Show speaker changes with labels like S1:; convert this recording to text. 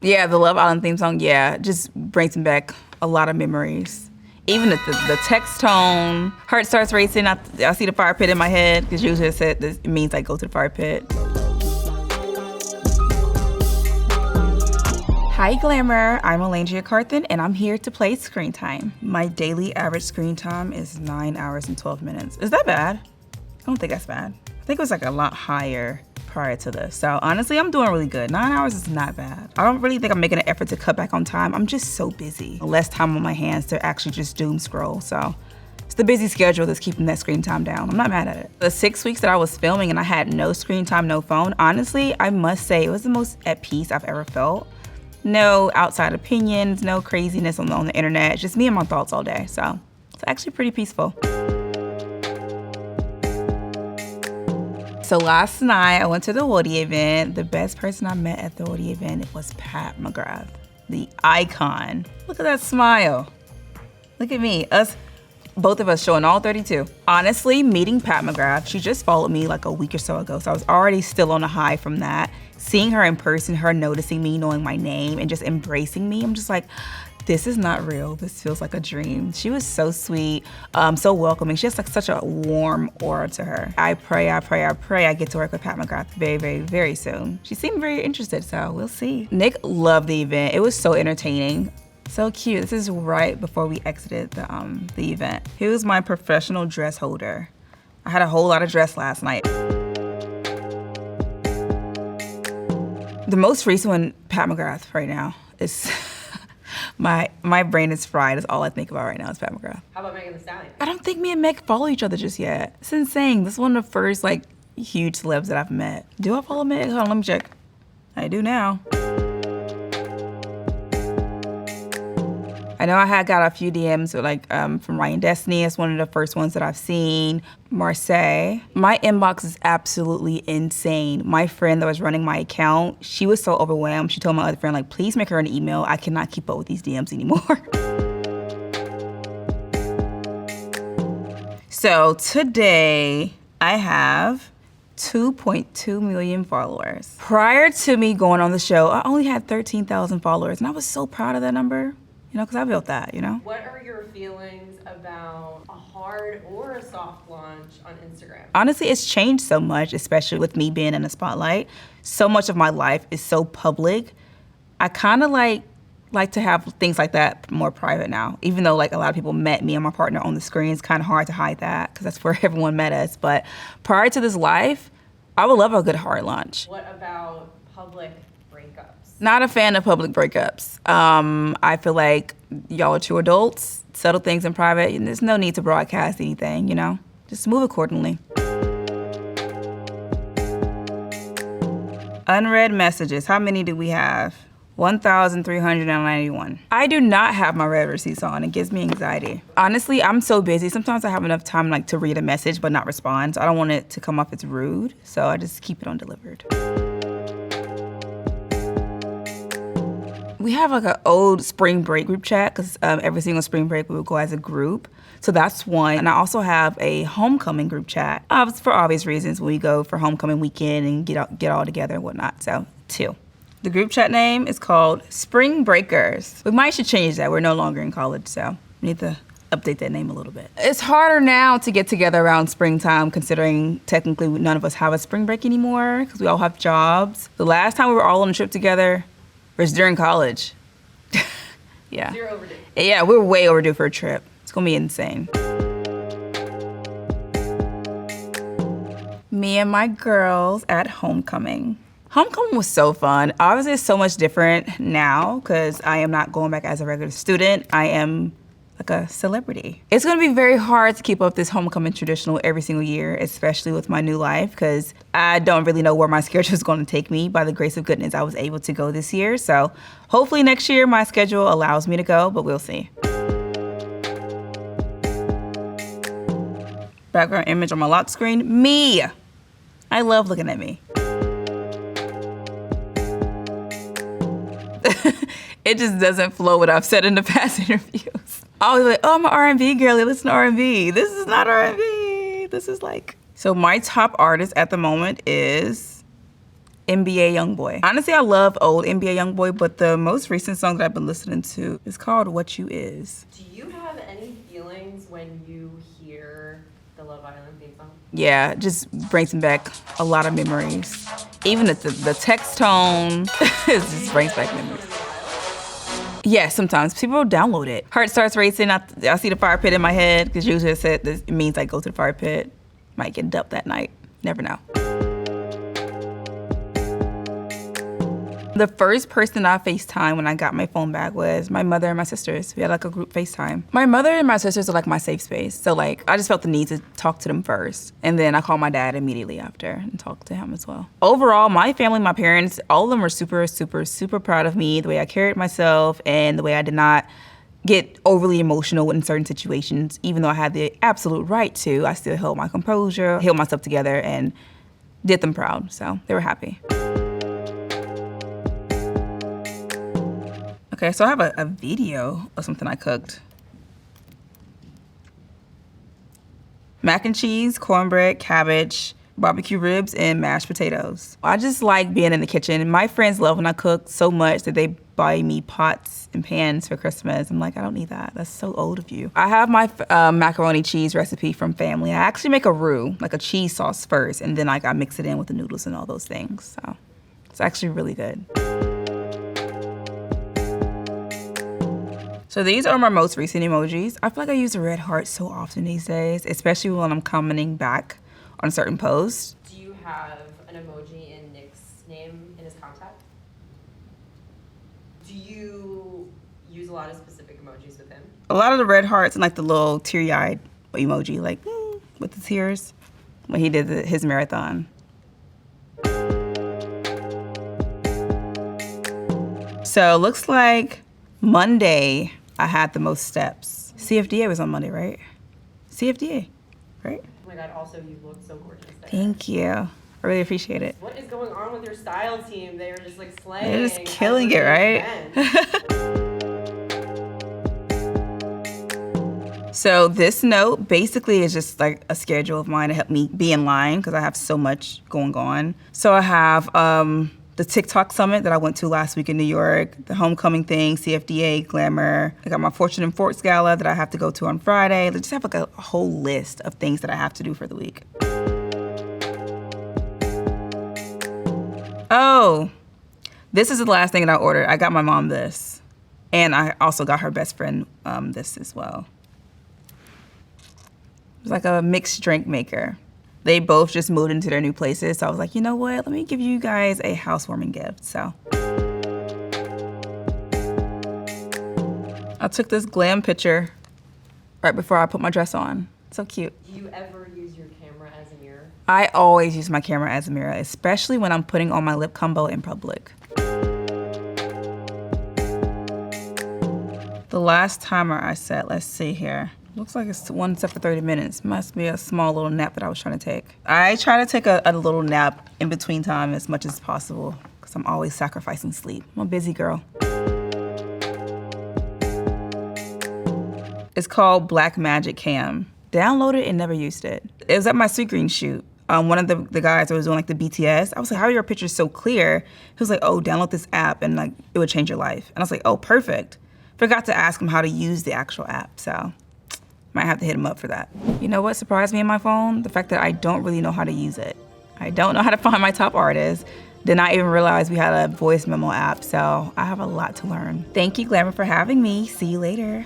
S1: Yeah, the Love Island theme song, yeah, just brings me back a lot of memories. Even the text tone, heart starts racing. I see the fire pit in my head, because usually it means I go to the fire pit. Hi Glamour, I'm Olandria Carthen, and I'm here to play Screen Time. My daily average screen time is 9 hours and 12 minutes. Is that bad? I don't think that's bad. I think it was like a lot higher prior to this. So honestly, I'm doing really good. 9 hours is not bad. I don't really think I'm making an effort to cut back on time. I'm just so busy. Less time on my hands to actually just doom scroll. So it's the busy schedule that's keeping that screen time down. I'm not mad at it. The 6 weeks that I was filming and I had no screen time, no phone, honestly, I must say it was the most at peace I've ever felt. No outside opinions, no craziness on the internet, just me and my thoughts all day. So it's actually pretty peaceful. So last night I went to the Woody event. The best person I met at the Woody event was Pat McGrath, the icon. Look at that smile. Look at me, both of us showing all 32. Honestly, meeting Pat McGrath, she just followed me like a week or so ago, so I was already still on a high from that. Seeing her in person, her noticing me, knowing my name, and just embracing me, I'm just like, this is not real. This feels like a dream. She was so sweet, so welcoming. She has like such a warm aura to her. I pray I get to work with Pat McGrath very, very, very soon. She seemed very interested, so we'll see. Nick loved the event. It was so entertaining. So cute. This is right before we exited the event. He was my professional dress holder. I had a whole lot of dress last night. The most recent one, Pat McGrath right now, is my brain is fried. That's all I think about right now is Pat McGrath.
S2: How about Megan Thee Stallion?
S1: I don't think me and Meg follow each other just yet. It's insane. This is one of the first like huge celebs that I've met. Do I follow Meg? Hold on, let me check. I do now. I know I had got a few DMs with like from Ryan Destiny. It's one of the first ones that I've seen. Marseille. My inbox is absolutely insane. My friend that was running my account, she was so overwhelmed. She told my other friend, like, please make her an email. I cannot keep up with these DMs anymore. So today I have 2.2 million followers. Prior to me going on the show, I only had 13,000 followers, and I was so proud of that number. You know, because I built that, you know?
S2: What are your feelings about a hard or a soft launch on Instagram?
S1: Honestly, it's changed so much, especially with me being in the spotlight. So much of my life is so public. I kind of like to have things like that more private now. Even though like a lot of people met me and my partner on the screen, it's kind of hard to hide that because that's where everyone met us. But prior to this life, I would love a good hard launch.
S2: What about public breakups?
S1: Not a fan of public breakups. I feel like y'all are two adults, settle things in private, and there's no need to broadcast anything, you know? Just move accordingly. Unread messages, how many do we have? 1,391. I do not have my read receipts on. It gives me anxiety. Honestly, I'm so busy. Sometimes I have enough time like to read a message but not respond. So I don't want it to come off as rude, so I just keep it undelivered. We have like an old spring break group chat because every single spring break we would go as a group. So that's one. And I also have a homecoming group chat for obvious reasons when we go for homecoming weekend and get all together and whatnot. So 2. The group chat name is called Spring Breakers. We might should change that. We're no longer in college, so we need to update that name a little bit. It's harder now to get together around springtime considering technically none of us have a spring break anymore because we all have jobs. The last time we were all on a trip together was during college. Yeah.
S2: You're overdue.
S1: Yeah, we're way overdue for a trip. It's gonna be insane. Me and my girls at homecoming. Homecoming was so fun. Obviously, it's so much different now because I am not going back as a regular student. I am like a celebrity. It's gonna be very hard to keep up this homecoming traditional every single year, especially with my new life, because I don't really know where my schedule is gonna take me. By the grace of goodness, I was able to go this year. So hopefully next year my schedule allows me to go, but we'll see. Background image on my lock screen, me. I love looking at me. It just doesn't flow what I've said in the past interviews. I was like, oh, I'm an R&B girl, listen to R&B. This is not R&B. This is like... So my top artist at the moment is NBA Youngboy. Honestly, I love old NBA Youngboy, but the most recent song that I've been listening to is called What You Is.
S2: Do you have any feelings when you hear the Love Island theme song?
S1: Yeah, it just brings me back a lot of memories. Even the text tone, it just brings back memories. Yeah, sometimes people download it. Heart starts racing. I see the fire pit in my head because usually it means I go to the fire pit. Might get dumped that night. Never know. The first person I FaceTime when I got my phone back was my mother and my sisters. We had like a group FaceTime. My mother and my sisters are like my safe space. So like, I just felt the need to talk to them first. And then I called my dad immediately after and talked to him as well. Overall, my family, my parents, all of them were super, super, super proud of me, the way I carried myself and the way I did not get overly emotional in certain situations. Even though I had the absolute right to, I still held my composure, held myself together and did them proud. So they were happy. Okay, so I have a video of something I cooked. Mac and cheese, cornbread, cabbage, barbecue ribs, and mashed potatoes. I just like being in the kitchen. My friends love when I cook so much that they buy me pots and pans for Christmas. I'm like, I don't need that. That's so old of you. I have my macaroni cheese recipe from family. I actually make a roux, like a cheese sauce first, and then I mix it in with the noodles and all those things. So it's actually really good. So these are my most recent emojis. I feel like I use a red heart so often these days, especially when I'm commenting back on certain posts.
S2: Do you have an emoji in Nick's name in his contact? Do you use a lot of specific emojis with him?
S1: A lot of the red hearts and like the little teary-eyed emoji, like with the tears, when he did his marathon. So it looks like Monday, I had the most steps. CFDA was on Monday, right? CFDA, right?
S2: Oh my God, also you look so gorgeous there.
S1: Thank you. I really appreciate it.
S2: What is going on with your style team? They are just like slaying.
S1: They're just killing it, right? So this note basically is just like a schedule of mine to help me be in line because I have so much going on. So I have the TikTok summit that I went to last week in New York, the homecoming thing, CFDA, Glamour. I got my Fortune and Forks gala that I have to go to on Friday. I just have like a whole list of things that I have to do for the week. Oh, this is the last thing that I ordered. I got my mom this. And I also got her best friend this as well. It's like a mixed drink maker. They both just moved into their new places. So I was like, you know what? Let me give you guys a housewarming gift. So I took this glam picture right before I put my dress on. So cute.
S2: Do you ever use your camera as a mirror?
S1: I always use my camera as a mirror, especially when I'm putting on my lip combo in public. The last timer I set, let's see here. Looks like it's one set for 30 minutes. Must be a small little nap that I was trying to take. I try to take a little nap in between time as much as possible because I'm always sacrificing sleep. I'm a busy girl. It's called Black Magic Cam. Downloaded and never used it. It was at my Sweetgreen shoot. One of the guys that was doing like the BTS, I was like, how are your pictures so clear? He was like, oh, download this app and like it would change your life. And I was like, oh, perfect. Forgot to ask him how to use the actual app, so might have to hit him up for that. You know what surprised me in my phone? The fact that I don't really know how to use it. I don't know how to find my top artists. Did not even realize we had a voice memo app, so I have a lot to learn. Thank you, Glamour, for having me. See you later.